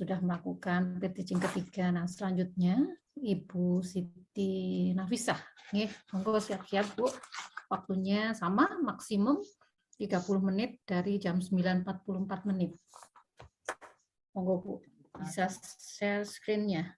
sudah melakukan PT ketiga. Nah, selanjutnya Ibu Siti Nafisah. Nggih, monggo siap-siap Bu. Waktunya sama, maksimum 30 menit dari jam 9.44 menit. Monggo Bu, bisa share screen-nya.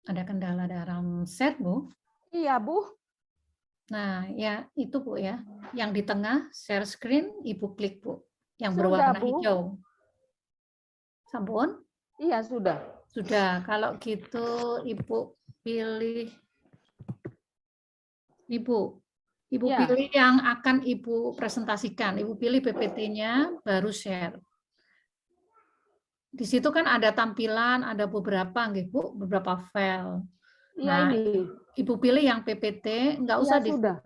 Ada kendala dalam share, Bu? Iya, Bu. Nah, ya itu Bu ya. Yang di tengah share screen, Ibu klik Bu. Yang Sudah, berwarna Bu. hijau. Sampun? Iya, sudah. Sudah. Kalau gitu Ibu pilih Ibu Ya. pilih yang akan Ibu presentasikan. Ibu pilih PPT-nya, baru share. Di situ kan ada tampilan, ada beberapa, Bu, beberapa file. Iya, Nah, ini. Ibu pilih yang PPT, nggak usah Iya, sudah.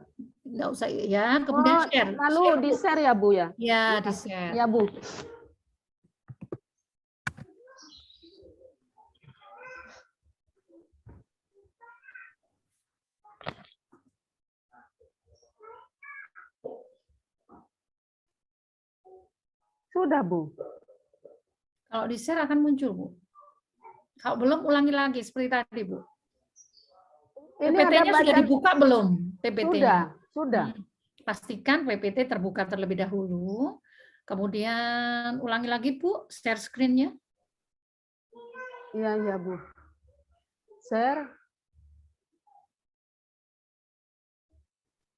nggak usah ya, kemudian Oh, share. lalu Share, Bu. di-share ya, Bu ya? Ya, di-share. Ya, Bu. Sudah, Bu. Kalau di-share akan muncul, Bu. Kalau belum, ulangi lagi seperti tadi, Bu. Ini PPT-nya ada sudah bagian... dibuka belum? PPT-nya. Sudah. Pastikan PPT terbuka terlebih dahulu. Kemudian ulangi lagi, Bu, share screen-nya. Iya, iya, Bu. Share.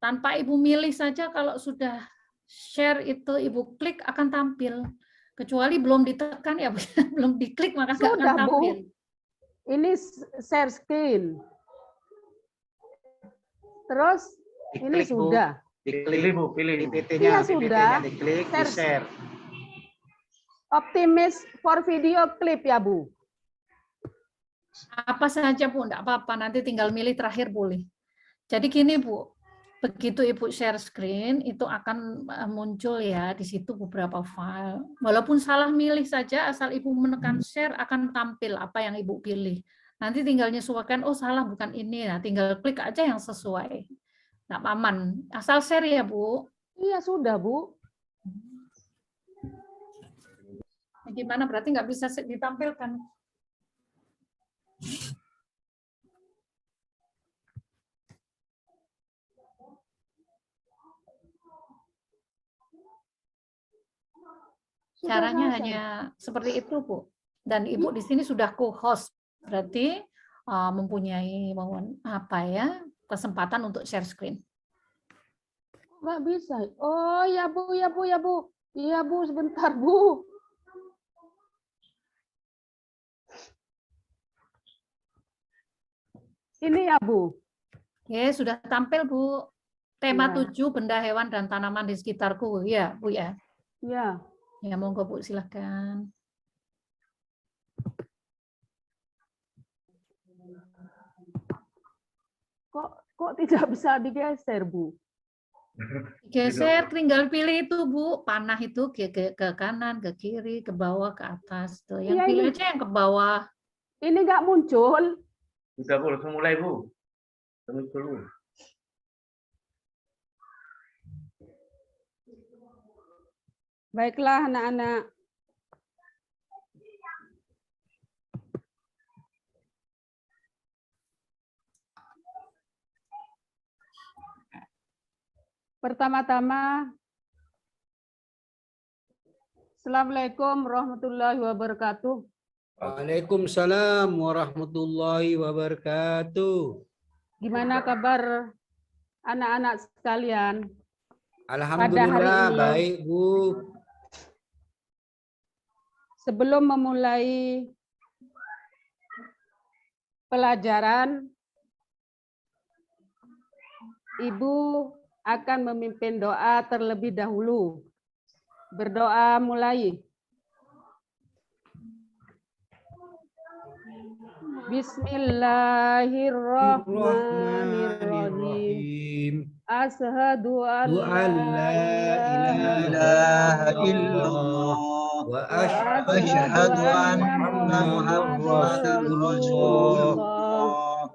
Tanpa Ibu milih saja, kalau sudah share itu Ibu klik akan tampil. Kecuali belum ditekan ya, belum diklik maka nggak akan Sudah, tampil. Bu. Ini share screen. Terus ini Diklik, Bu. sudah. Diklik, Bu, pilih Iya, PPT-nya, sudah. diklik, di-share. Optimis for video clip ya, Bu. Apa saja, Bu, enggak apa-apa, nanti tinggal milih terakhir boleh. Jadi gini, Bu, begitu Ibu share screen, itu akan muncul ya di situ beberapa file. Walaupun salah milih saja, asal Ibu menekan share akan tampil apa yang Ibu pilih. Nanti tinggal menyesuaikan, oh salah bukan ini, nah tinggal klik aja yang sesuai. Nggak aman, asal share ya, Bu. Iya, sudah, Bu. Gimana, berarti nggak bisa ditampilkan? Caranya hanya seperti itu, Bu. Dan Ibu di sini sudah co-host, berarti mempunyai kesempatan untuk share screen. Nggak bisa. Oh, ya, Bu, ya, Bu, ya, Bu. Iya, Bu, sebentar, Bu. Ini ya, Bu. Oke, sudah tampil, Bu. Tema Ya. 7, benda, hewan, dan tanaman di sekitarku. Ya, Bu ya. Ya. Ya, monggo, Bu, silakan. Kok tidak bisa digeser, Bu? Geser, tinggal pilih itu, Bu. Panah itu ke kanan, ke kiri, ke bawah, ke atas. Tuh. Yang Iya, pilih ini. aja yang ke bawah. Ini nggak muncul. Sudah, Bu, langsung mulai, Bu. Dulu. Baiklah, anak-anak. Pertama-tama, Assalamualaikum warahmatullahi wabarakatuh. Waalaikumsalam warahmatullahi wabarakatuh. Gimana kabar anak-anak sekalian? Alhamdulillah ini. baik, Bu. Sebelum memulai pelajaran, Ibu akan memimpin doa terlebih dahulu. Berdoa mulai. Bismillahirrahmanirrahim. Asyhadu an la ilaha illallah wa asyhadu anna Muhammadar Rasulullah.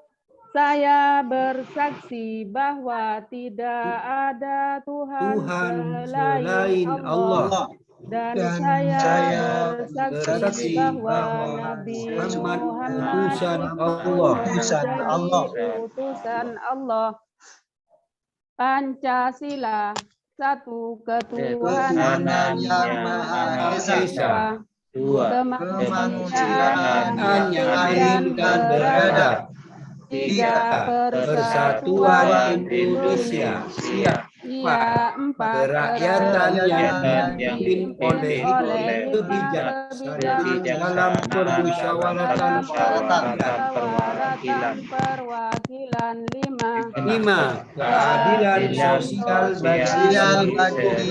Saya bersaksi bahwa tidak ada Tuhan selain Allah. Dan saya bersaksi bahwa Nabi Muhammad utusan Allah. Pancasila, satu ketuhanan yang Maha Esa, kemanusiaan yang adil dan beradab, tiga persatuan Indonesia, empat kerakyatan yang dipimpin oleh kebijaksanaan dalam permusyawaratan perwakilan, lima keadilan sosial bagi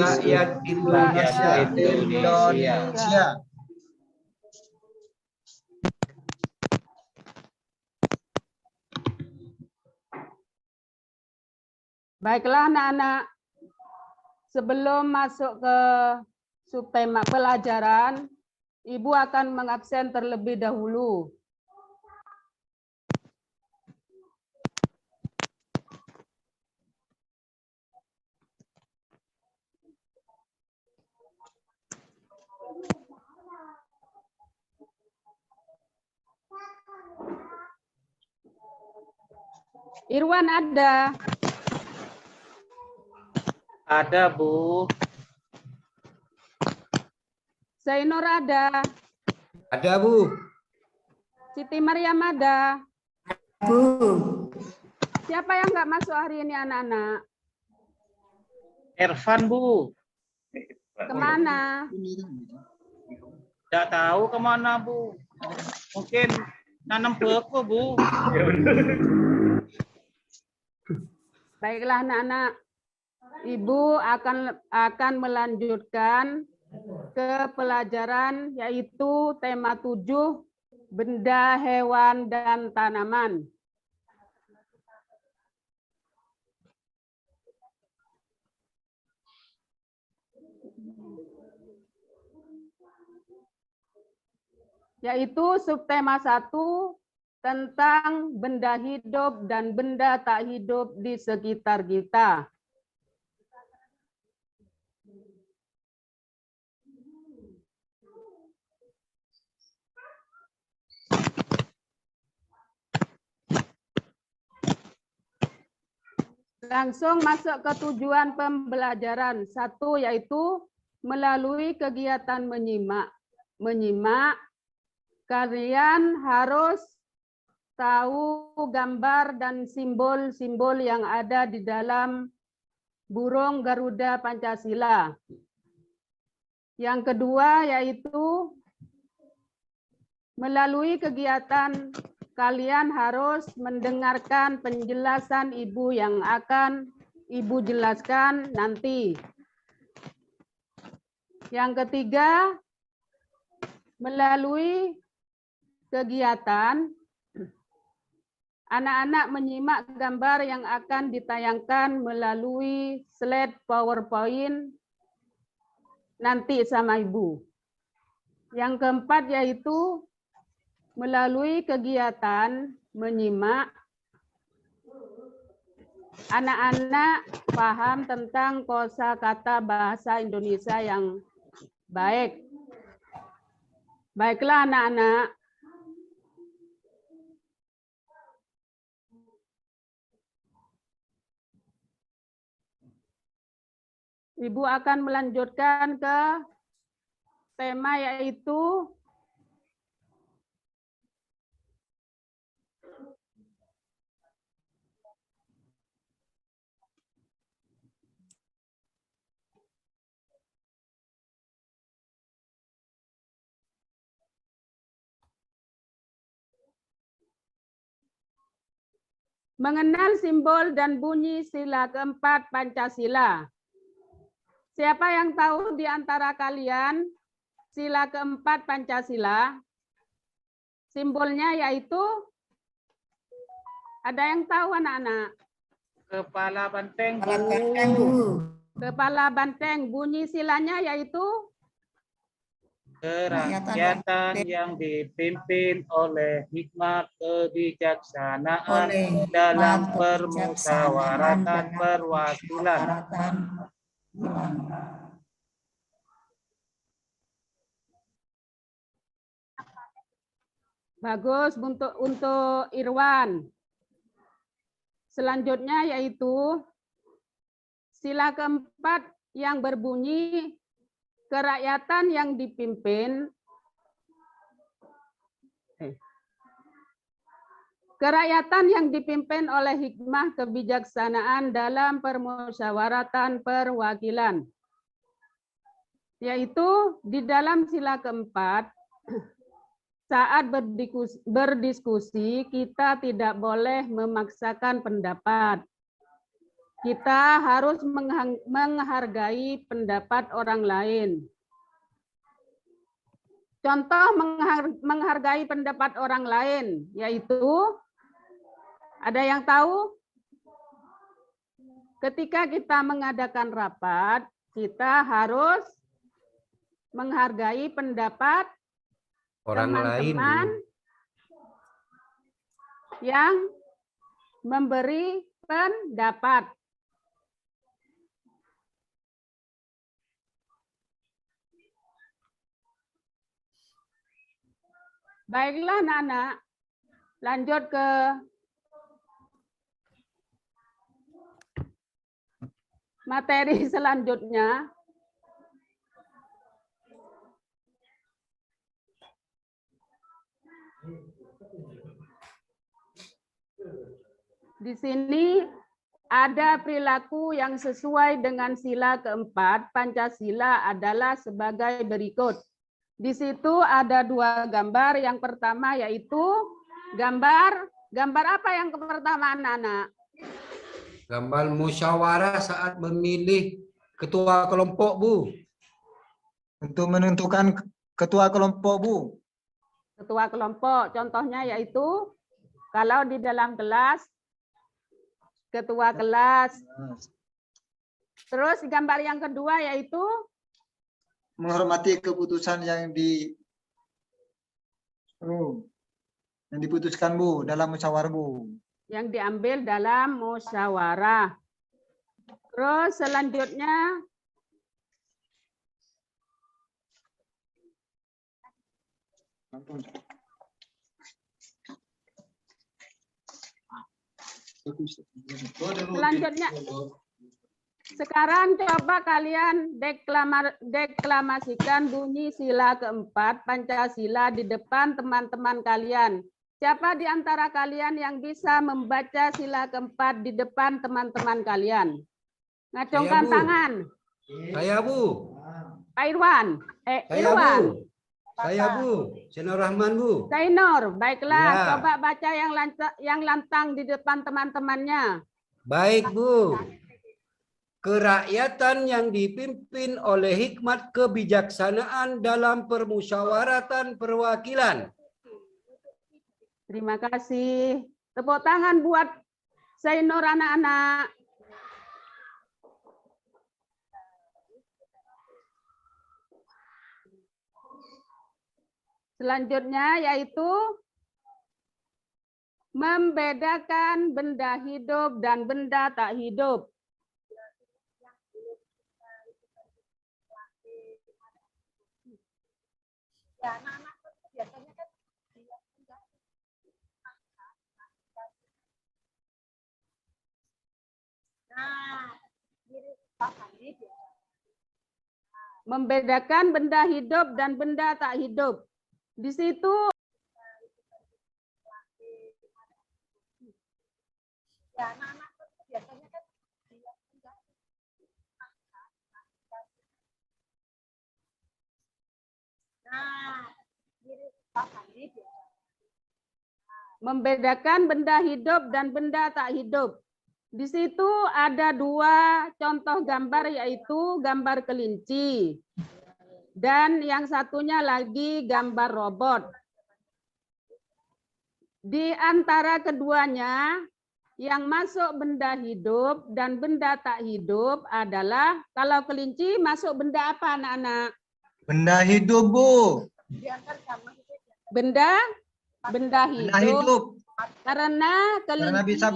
rakyat Indonesia. Baiklah anak-anak, sebelum masuk ke subtema pelajaran, Ibu akan mengabsen terlebih dahulu. Irwan ada? Ada, Bu. Zainur ada? Ada, Bu. Siti Maryam ada? Bu. Siapa yang nggak masuk hari ini anak-anak? Ervan, Bu. Kemana? Tidak tahu kemana, Bu. Mungkin nanam beko, Bu. Baiklah anak-anak, Ibu akan melanjutkan ke pelajaran yaitu tema 7, benda, hewan, dan tanaman. Yaitu subtema 1 tentang benda hidup dan benda tak hidup di sekitar kita. Langsung masuk ke tujuan pembelajaran. 1 yaitu melalui kegiatan menyimak. Kalian harus tahu gambar dan simbol-simbol yang ada di dalam burung Garuda Pancasila. Yang kedua yaitu melalui kegiatan kalian harus mendengarkan penjelasan Ibu yang akan Ibu jelaskan nanti. Yang ketiga, melalui kegiatan anak-anak menyimak gambar yang akan ditayangkan melalui slide PowerPoint nanti sama Ibu. Yang keempat yaitu melalui kegiatan menyimak, anak-anak paham tentang kosakata bahasa Indonesia yang baik. Baiklah anak-anak. Ibu akan melanjutkan ke tema yaitu Mengenal simbol dan bunyi sila keempat Pancasila. Siapa yang tahu di antara kalian sila keempat Pancasila? Simbolnya yaitu, ada yang tahu anak-anak? Kepala banteng, Bu. Kepala banteng, bunyi silanya yaitu? Kerakyatan yang dipimpin oleh hikmat kebijaksanaan dalam permusyawaratan perwakilan. Bagus untuk Irwan. Selanjutnya yaitu sila keempat yang berbunyi kerakyatan yang dipimpin oleh hikmah kebijaksanaan dalam permusyawaratan perwakilan. Yaitu di dalam sila keempat, saat berdiskusi kita tidak boleh memaksakan pendapat. Kita harus menghargai pendapat orang lain. Contoh menghargai pendapat orang lain, yaitu, ada yang tahu? Ketika kita mengadakan rapat, kita harus menghargai pendapat Orang lain. teman-teman yang memberi pendapat. Baiklah anak-anak, lanjut ke materi selanjutnya. Di sini ada perilaku yang sesuai dengan sila keempat Pancasila adalah sebagai berikut. Di situ ada dua gambar. Yang pertama yaitu gambar apa yang pertama anak-anak? Gambar musyawarah saat memilih ketua kelompok, Bu. Untuk menentukan ketua kelompok, Bu. Ketua kelompok, contohnya yaitu kalau di dalam kelas, ketua kelas. Terus gambar yang kedua yaitu Menghormati keputusan yang diputuskan, Bu, dalam musyawarah, Bu. yang diambil dalam musyawarah. Terus selanjutnya sekarang coba kalian deklamasikan bunyi sila keempat Pancasila di depan teman-teman kalian. Siapa di antara kalian yang bisa membaca sila keempat di depan teman-teman kalian? Ngacungkan Bu. tangan. Saya, Bu. Pak Irwan. Saya, Irwan. Bu. Saya, Bu. Zainur Rahman, Bu. Zainur, baiklah. Ya. Coba baca yang lantang di depan teman-temannya. Baik, Bu. Kerakyatan yang dipimpin oleh hikmat kebijaksanaan dalam permusyawaratan perwakilan. Terima kasih. Tepuk tangan buat Zainur anak-anak. Selanjutnya yaitu membedakan benda hidup dan benda tak hidup. Membedakan benda hidup dan benda tak hidup. Di situ membedakan benda hidup dan benda tak hidup. Di situ ada dua contoh gambar, yaitu gambar kelinci. Dan yang satunya lagi gambar robot. Di antara keduanya, yang masuk benda hidup dan benda tak hidup adalah, kalau kelinci masuk benda apa anak-anak? Benda hidup, Bu. Benda Benda hidup. hidup. Karena Karena kelinci, bisa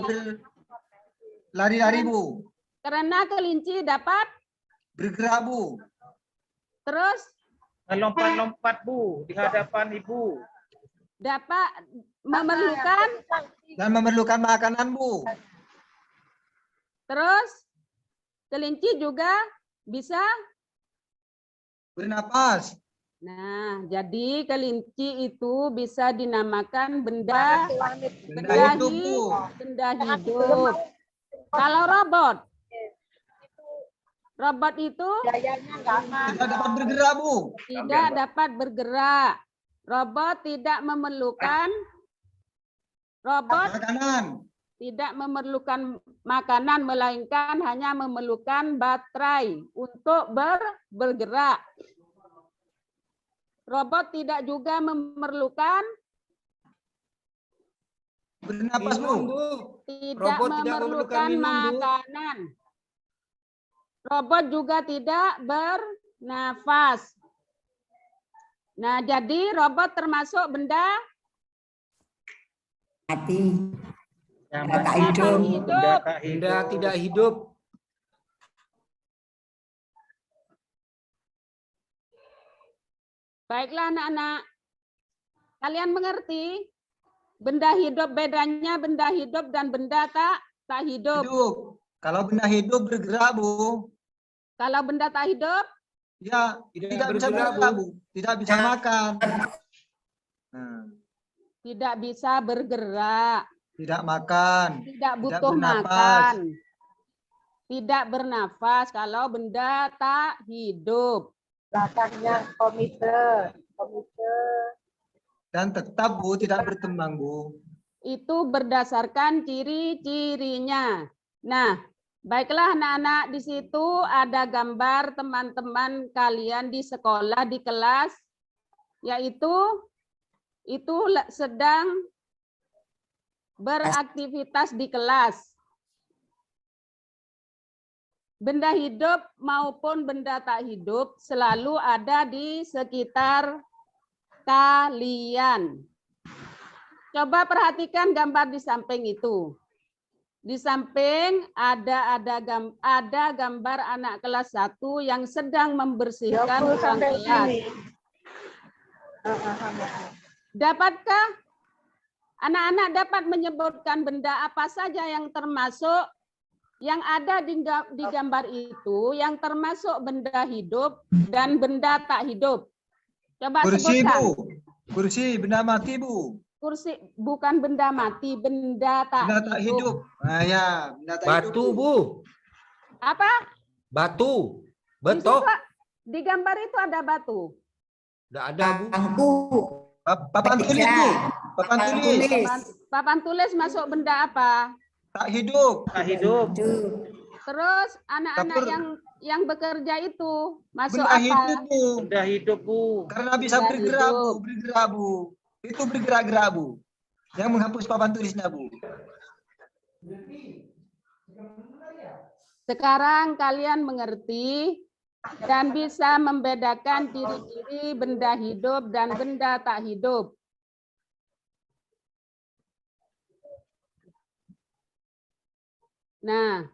berlari-lari, Bu. karena kelinci dapat Bergerak, Bu. terus Melompat-lompat, Bu, di hadapan Ibu. dapat memerlukan Dan memerlukan makanan, Bu. terus kelinci juga bisa. Bernapas. Nah, jadi kelinci itu bisa dinamakan benda Benda hidup, Bu. benda hidup. Kalau robot itu Tidak dapat bergerak, Bu. tidak dapat bergerak. Robot tidak memerlukan Makanan. tidak memerlukan makanan, melainkan hanya memerlukan baterai untuk bergerak. Robot tidak juga memerlukan Bernapas, Minum, Bu. Bu. tidak Robot tidak memerlukan memerlukan minum, Bu. makanan. Robot juga tidak bernafas. Nah, jadi robot termasuk benda Mati. Yang Benda tak masih hidup. Benda tak Benda hidup. tidak hidup. Baiklah anak-anak, kalian mengerti benda hidup, bedanya benda hidup dan benda tak hidup. Hidup. Kalau benda hidup bergerak, Bu. Kalau benda tak hidup, Ya, tidak bisa bergerak, bergerak, Bu. Bu. Tidak bisa makan. Nah, tidak bisa bergerak, tidak makan. tidak butuh bernafas. makan, tidak bernafas kalau benda tak hidup. Belakangnya komputer. Dan tetap, Bu, tidak berkembang, Bu. Itu berdasarkan ciri-cirinya. Nah, baiklah anak-anak, di situ ada gambar teman-teman kalian di sekolah, di kelas, yaitu itu sedang beraktivitas di kelas. Benda hidup maupun benda tak hidup selalu ada di sekitar kalian. Coba perhatikan gambar di samping itu. Di samping ada gambar anak kelas 1 yang sedang membersihkan ruang kelas. Dapatkah anak-anak dapat menyebutkan benda apa saja yang termasuk yang ada di gambar itu yang termasuk benda hidup dan benda tak hidup? Coba Kursi, sebutkan. Bu. Kursi, benda mati, Bu. Kursi bukan benda mati, benda tak Benda tak hidup. Nah, ya, benda tak hidup, Batu, Bu. Apa? Batu. Di situ, Betok. di gambar itu ada batu. Tidak ada, Bu. Bangku. Papan tulis, Bu. Papan tulis. Papan tulis masuk benda apa? Tak hidup. Tak hidup. Hidup. Terus anak-anak Dapur. yang bekerja itu masuk Benda apa? hidup, Bu. Benda hidup, Bu. Karena bisa Benda bergerak, Bu. hidup. Bergerak, Bu. Itu bergerak-gerak, Bu. Yang menghapus papan tulisnya, Bu. Sekarang kalian mengerti dan bisa membedakan ciri-ciri benda hidup dan benda tak hidup. Nah,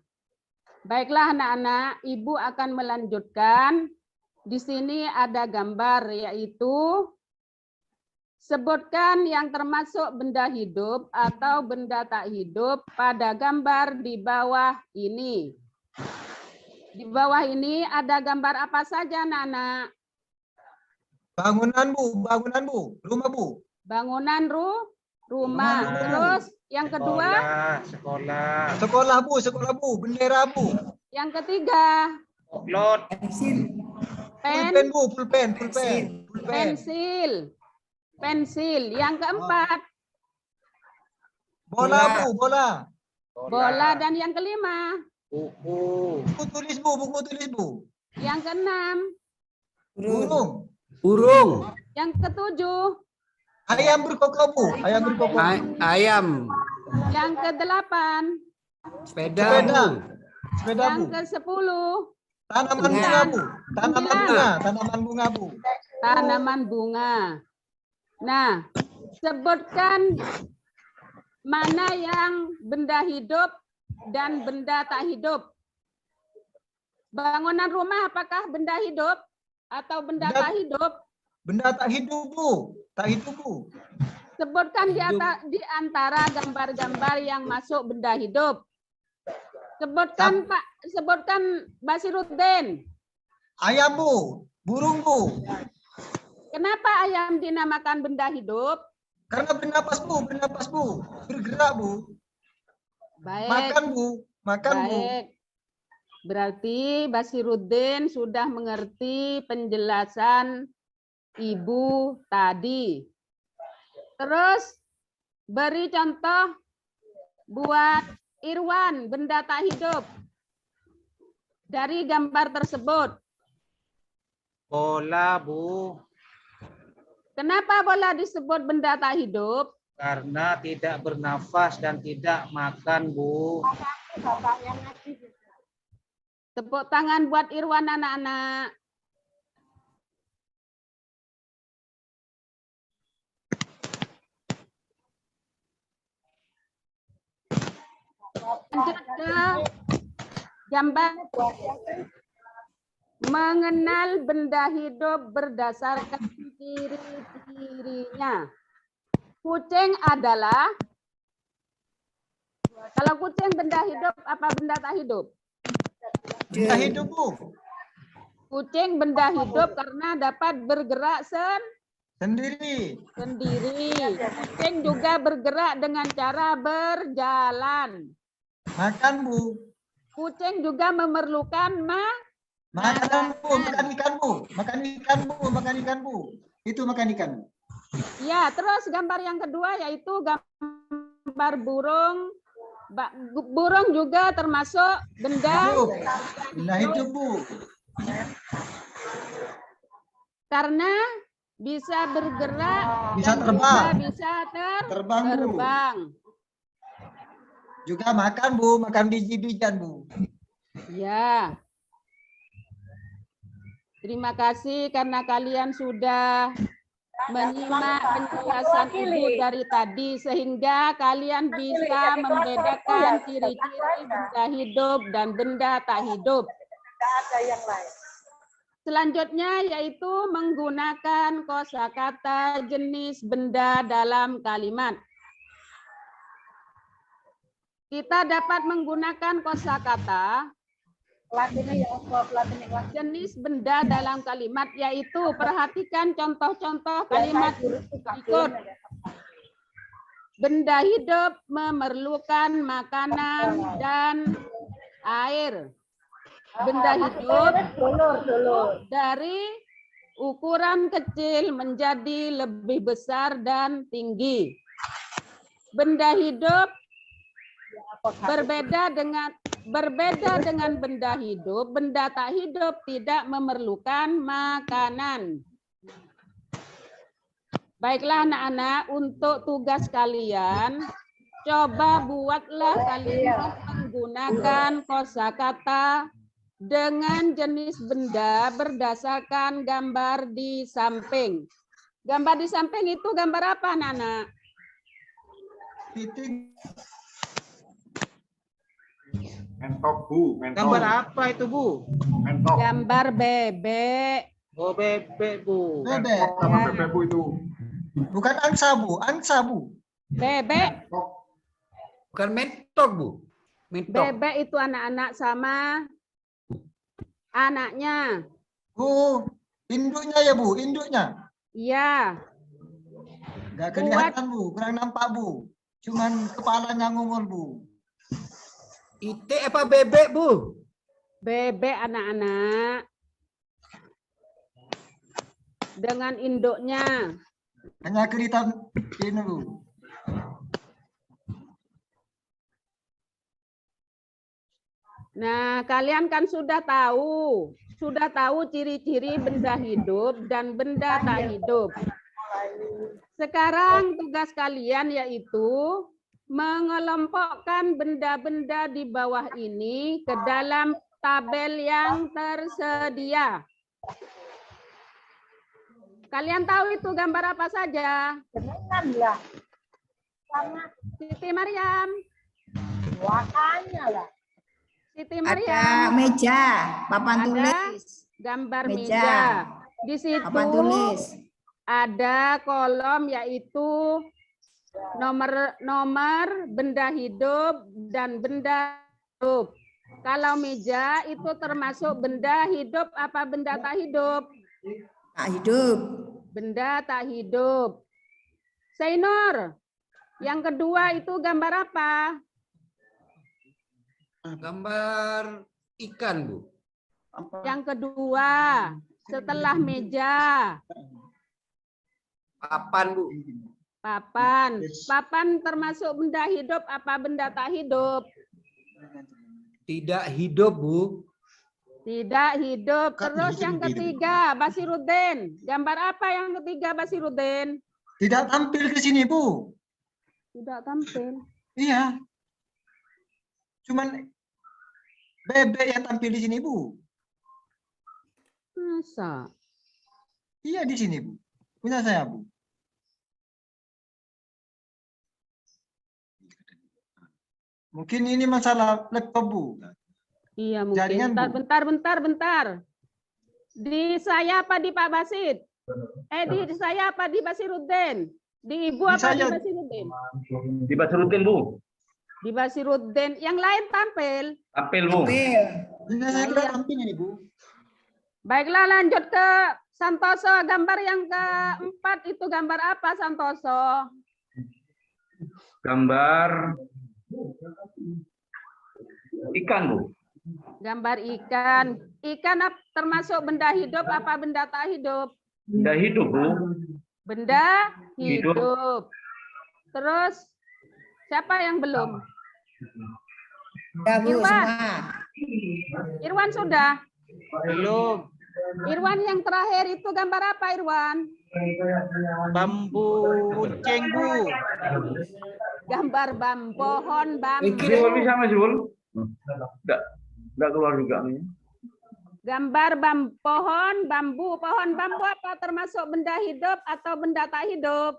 baiklah anak-anak, Ibu akan melanjutkan. Di sini ada gambar, yaitu sebutkan yang termasuk benda hidup atau benda tak hidup pada gambar di bawah ini. Di bawah ini ada gambar apa saja, anak-anak? Bangunan, Bu. Bangunan, Bu. Rumah, Bu. Bangunan rumah. Rumah. Terus yang kedua, Sekolah. Sekolah, Bu. Sekolah, Bu. Bendera, Bu. yang ketiga, Poklot. Pensil. Pulpen, Bu. Pulpen. Pulpen. Pulpen. pensil. Pensil. Yang keempat, Bola Bu, bola. Bola dan yang kelima. Buku. Buku tulis Bu, buku tulis Bu. Yang keenam. Burung. Burung. Yang ketujuh. Ayam berkokok Bu, ayam berkokok. Ayam. Yang kedelapan. Sepeda. Sepeda. Bu. Sepeda Yang Bu. ke-10. Tanaman bunga Bu, tanaman bunga, tanaman bunga Bu. Tanaman bunga. Nah, sebutkan mana yang benda hidup dan benda tak hidup. Bangunan rumah apakah benda hidup atau benda tak hidup? Benda tak hidup Bu, tak hidup Bu. Sebutkan di antara gambar-gambar yang masuk benda hidup. Sebutkan Pak, sebutkan Basiruddin. Ayam Bu, burung Bu. Kenapa ayam dinamakan benda hidup? Karena bernapas Bu, bergerak Bu. Baik. Makan Bu, makan Bu. Baik. Berarti Basiruddin sudah mengerti penjelasan Ibu tadi. Terus beri contoh buat Irwan, benda tak hidup. Dari gambar tersebut. Bola, Bu. Kenapa bola disebut benda tak hidup? Karena tidak bernafas dan tidak makan, Bu. Tepuk tangan buat Irwan anak-anak. Lanjut ke gambar. Mengenal benda hidup berdasarkan ciri-cirinya. Kucing adalah, kalau kucing benda hidup apa benda tak hidup? Benda hidup Bu. Kucing benda hidup karena dapat bergerak Sendiri. sendiri. Kucing juga bergerak dengan cara berjalan. Makan Bu. Kucing juga memerlukan Makan Bu, makan ikan Bu. Makan ikan Bu, makan ikan Bu. Itu makan ikan Bu. Ya, terus gambar yang kedua yaitu gambar burung. Burung juga termasuk benda Hidup. Benda hidup Bu. karena bisa bergerak, Bisa dan terbang. juga bisa Terbang Bu. terbang. Juga makan Bu, makan biji-bijian Bu. Ya. Terima kasih karena kalian sudah menyimak penjelasan Ibu dari tadi sehingga kalian bisa membedakan ciri-ciri benda hidup dan benda tak hidup. Selanjutnya yaitu menggunakan kosakata jenis benda dalam kalimat. Kita dapat menggunakan kosakata jenis benda dalam kalimat, yaitu perhatikan contoh-contoh kalimat berikut. Benda hidup memerlukan makanan dan air. Benda hidup dari ukuran kecil menjadi lebih besar dan tinggi. Benda hidup berbeda dengan benda hidup, benda tak hidup tidak memerlukan makanan. Baiklah anak-anak, untuk tugas kalian, coba buatlah kalimat menggunakan kosakata dengan jenis benda berdasarkan gambar di samping. Gambar di samping itu gambar apa anak-anak? Mentok Bu, mentok. Gambar apa itu, Bu? Mentok. Gambar bebek. Oh, bebek, Bu. Bebek. Sama bebek Bu itu. Bukan angsa Bu, angsa Bu. Bebek. Bukan mentok Bu. Mentok. Bebek itu anak-anak sama anaknya. Bu, induknya ya Bu, induknya. Iya. Nggak kelihatan Bu, kurang nampak Bu. Cuman kepalanya ngungul Bu. Itik apa bebek Bu? Bebek anak-anak. Dengan induknya. Hanya kelihatan ini Bu. Nah, kalian kan sudah tahu ciri-ciri benda hidup dan benda tak hidup. Sekarang tugas kalian yaitu mengelompokkan benda-benda di bawah ini ke dalam tabel yang tersedia. Kalian tahu itu gambar apa saja? Senengan lah. Sangat Siti Maryam. makanya lah. Siti Ada Maryam. meja, papan Ada tulis, gambar Meja. meja. Di situ papan tulis. ada kolom yaitu nomor benda hidup dan benda hidup. Kalau meja itu termasuk benda hidup apa benda tak hidup? Tak hidup. Benda tak hidup. Sainur, yang kedua itu gambar apa? Gambar ikan, Bu. Yang kedua setelah meja, Papan, Bu. papan. Papan termasuk benda hidup apa benda tak hidup? Tidak hidup, Bu. Tidak hidup. Kan Terus hidup yang hidup. ketiga, Basiruddin. Gambar apa yang ketiga, Basiruddin? Tidak tampil ke sini, Bu. Tidak tampil. Iya. Cuman bebek yang tampil di sini, Bu. Masa? Iya di sini, Bu. Punya saya, Bu. Mungkin ini masalah laptop, Bu. Iya mungkin. Jaringan, Bu. Bentar. Di saya apa di Pak Basit? Di saya apa di Basiruddin? Di Ibu Di apa di saya. Basiruddin? Di Basiruddin, Bu. Di Basiruddin. Yang lain tampil. Apel, Bu. Tampil. Punya saya tidak tampil ini, Bu. Baiklah lanjut ke Santoso. Gambar yang keempat itu gambar apa Santoso? Gambar ikan, Bu. Gambar ikan. Ikan termasuk benda hidup apa benda tak hidup? Benda hidup, Bu. Benda Hidup. hidup. Terus siapa yang belum? Ya, Bu, Irwan. semua. Irwan sudah. Belum. Irwan yang terakhir itu gambar apa Irwan? Bambu runcing, Bu. Gambar pohon bambu. Zul bisa, Mas Zul? Enggak keluar juga nih. Gambar pohon bambu. Pohon bambu apa termasuk benda hidup atau benda tak hidup?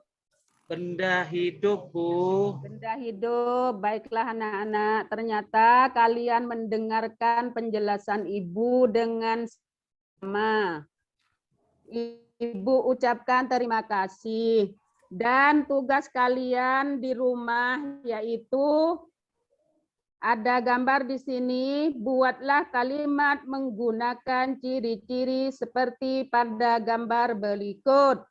Benda hidup, Bu. Benda hidup. Baiklah anak-anak. Ternyata kalian mendengarkan penjelasan Ibu dengan sama. Ibu ucapkan terima kasih. Dan tugas kalian di rumah yaitu ada gambar di sini, buatlah kalimat menggunakan ciri-ciri seperti pada gambar berikut.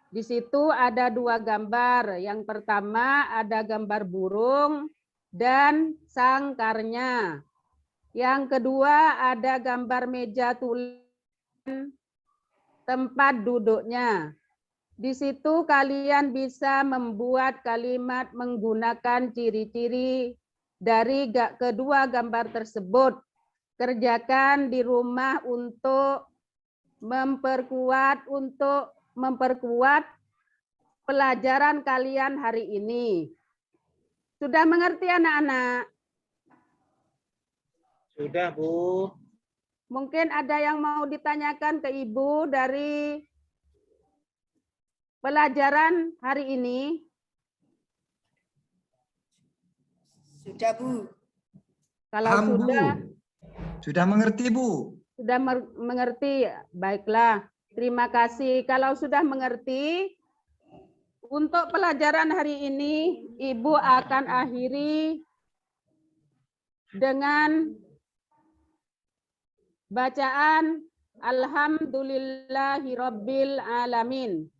Di situ ada dua gambar. Yang pertama ada gambar burung dan sangkarnya. Yang kedua ada gambar meja tulisan tempat duduknya. Di situ kalian bisa membuat kalimat menggunakan ciri-ciri dari kedua gambar tersebut. Kerjakan di rumah untuk memperkuat pelajaran kalian hari ini. Sudah mengerti anak-anak? Sudah, Bu. Mungkin ada yang mau ditanyakan ke Ibu dari pelajaran hari ini? Sudah, Bu. Kalau Paham, Bu. sudah, Sudah mengerti, Bu. sudah mengerti, baiklah. Terima kasih. Kalau sudah mengerti, untuk pelajaran hari ini, Ibu akan akhiri dengan bacaan Alhamdulillahirabbil alamin.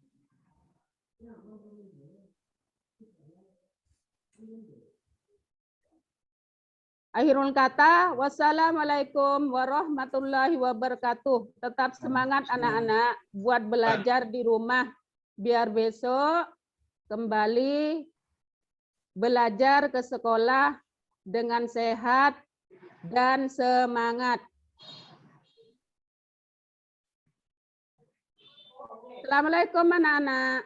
Akhirul kata, wassalamualaikum warahmatullahi wabarakatuh. Tetap semangat anak-anak buat belajar di rumah, biar besok kembali belajar ke sekolah dengan sehat dan semangat. Assalamualaikum anak-anak.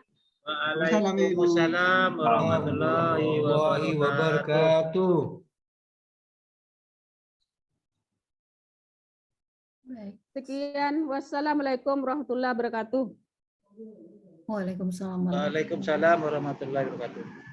Waalaikumsalam warahmatullahi Warahmatullahi wabarakatuh. wabarakatuh. Baik. Sekian. Wassalamualaikum warahmatullahi wabarakatuh. Waalaikumsalam. Waalaikumsalam warahmatullahi wabarakatuh.